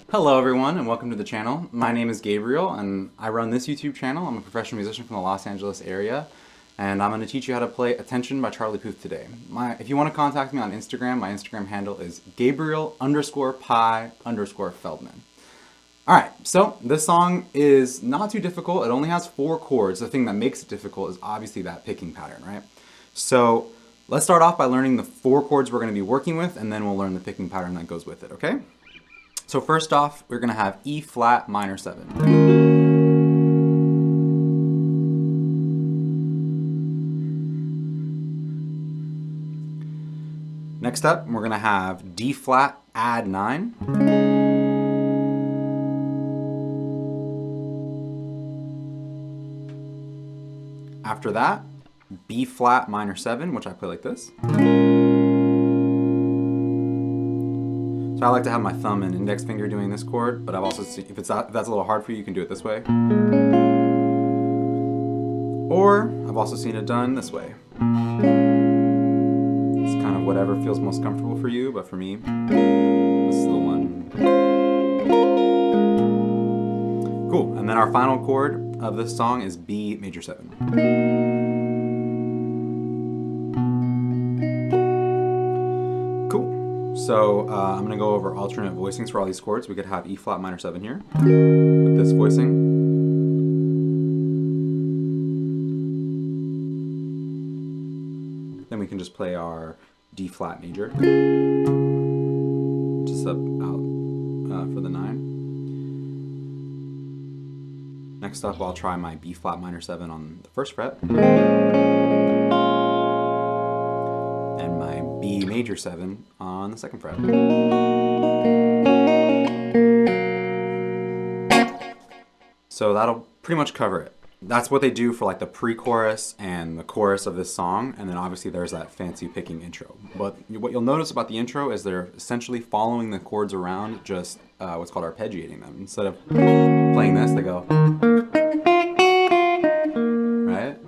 Hello everyone and welcome to the channel. My name is Gabriel and I run this YouTube channel. I'm a professional musician from the Los Angeles area and I'm going to teach you how to play Attention by Charlie Puth today. If you want to contact me on Instagram, my Instagram handle is Gabriel_Pi_Feldman. Alright, so this song is not too difficult. It only has 4 chords. The thing that makes it difficult is obviously that picking pattern, right? So let's start off by learning the 4 chords we're going to be working with and then we'll learn the picking pattern that goes with it, okay? So first off, we're going to have E flat minor 7. Next up, we're going to have D flat add 9. After that, B flat minor 7, which I play like this. So I like to have my thumb and index finger doing this chord, but I've also seen, if that's a little hard for you, you can do it this way. Or I've also seen it done this way. It's kind of whatever feels most comfortable for you, but for me, this is the one. Cool, and then our final chord of this song is B major 7. So I'm going to go over alternate voicings for all these chords. We could have E flat minor 7 here with this voicing. Then we can just play our D flat major, just up out for the 9. Next up, I'll try my B flat minor 7 on the 1st fret. And my B major 7 on the 2nd fret. So that'll pretty much cover it. That's what they do for like the pre-chorus and the chorus of this song, and then obviously there's that fancy picking intro. But what you'll notice about the intro is they're essentially following the chords around, just what's called arpeggiating them. Instead of playing this, they go, right?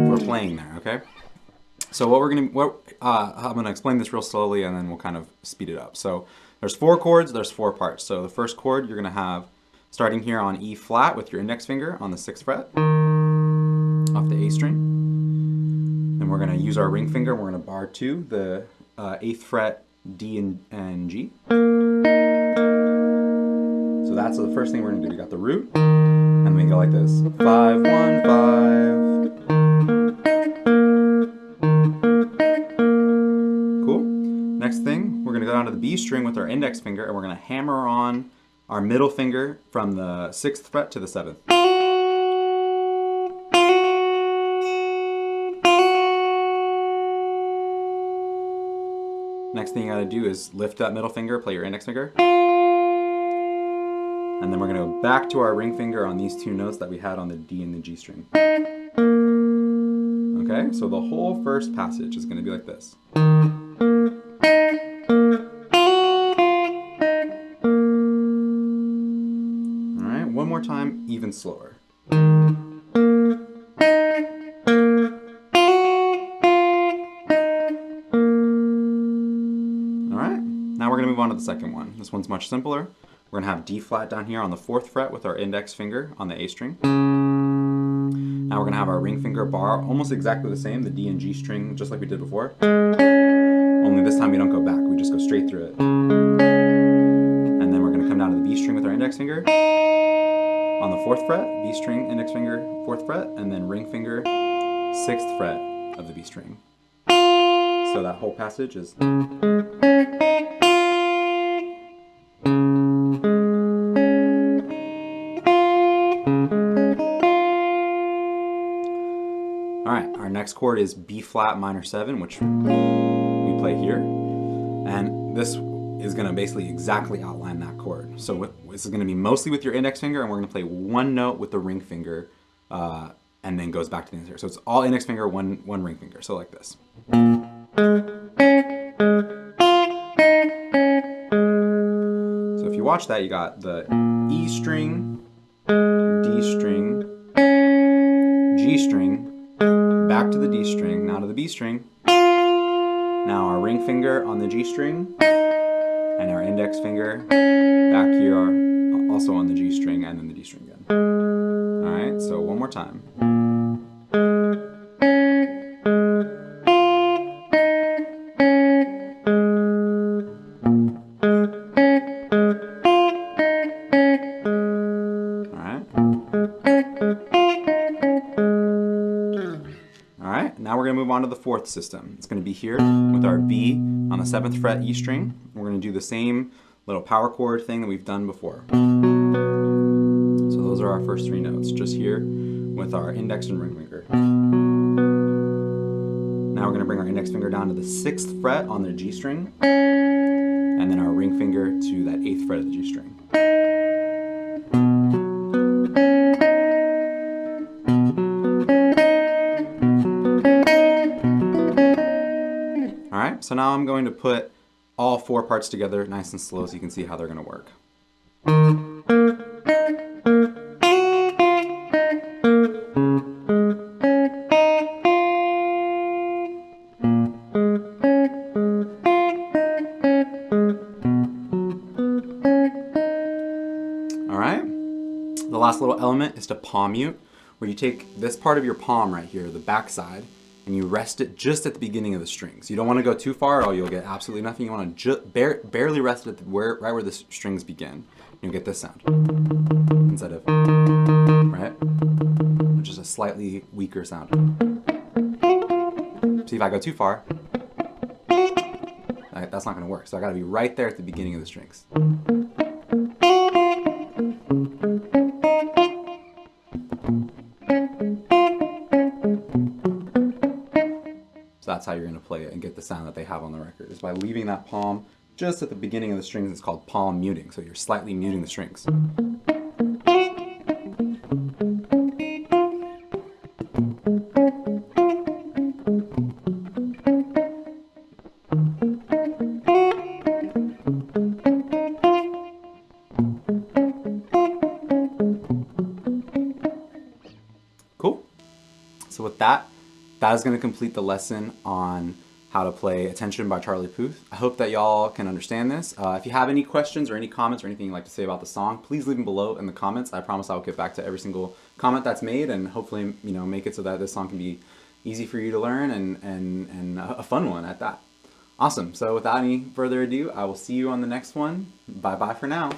We're playing there, okay? So I'm gonna explain this real slowly and then we'll kind of speed it up. So there's 4 chords, there's 4 parts. So the first chord you're gonna have starting here on E flat with your index finger on the 6th fret off the A string. Then we're gonna use our ring finger and we're gonna bar 2, the 8th fret D and G. So that's the first thing we're gonna do. We got the root, and we go like this: 5, 1, 5. Cool. Next thing, we're gonna go down to the B string with our index finger, and we're gonna hammer on our middle finger from the 6th fret to the 7th. Next thing you gotta do is lift that middle finger, play your index finger. And then we're gonna go back to our ring finger on these 2 notes that we had on the D and the G string. Okay, so the whole first passage is gonna be like this. All right, one more time, even slower. Now we're going to move on to the second one. This one's much simpler. We're going to have D flat down here on the 4th fret with our index finger on the A string. Now we're going to have our ring finger bar almost exactly the same, the D and G string, just like we did before. Only this time we don't go back, we just go straight through it. And then we're going to come down to the B string with our index finger on the 4th fret, B string, index finger, 4th fret, and then ring finger, 6th fret of the B string. So that whole passage is. Alright, our next chord is B flat minor 7, which we play here. And this is going to basically exactly outline that chord. So this is going to be mostly with your index finger, and we're going to play one note with the ring finger, and then goes back to the index finger. So it's all index finger, one ring finger. So like this. So if you watch that, you got the E string, D string, G string, back to the D string, now to the B string. Now our ring finger on the G string, and our index finger back here are also on the G string, and then the D string again. Alright, so one more time. Alright, now we're going to move on to the fourth system. It's going to be here with our B on the 7th fret E string. We're going to do the same little power chord thing that we've done before. So those are our first 3 notes, just here with our index and ring finger. Now we're going to bring our index finger down to the 6th fret on the G string, and then our ring finger to that 8th fret of the G string. Alright, so now I'm going to put all 4 parts together nice and slow so you can see how they're going to work. Alright, the last little element is to palm mute, where you take this part of your palm right here, the back side, and you rest it just at the beginning of the strings. You don't want to go too far or you'll get absolutely nothing. You want to barely rest it at right where the strings begin. You'll get this sound instead of, right? Which is a slightly weaker sound. See, if I go too far, that's not going to work. So I got to be right there at the beginning of the strings. So that's how you're going to play it and get the sound that they have on the record, is by leaving that palm just at the beginning of the strings. It's called palm muting, so you're slightly muting the strings. Cool. So with that is going to complete the lesson on how to play Attention by Charlie Puth. I hope that y'all can understand this. If you have any questions or any comments or anything you'd like to say about the song, please leave them below in the comments. I promise I'll get back to every single comment that's made and hopefully, you know, make it so that this song can be easy for you to learn and a fun one at that. Awesome. So without any further ado, I will see you on the next one. Bye bye for now.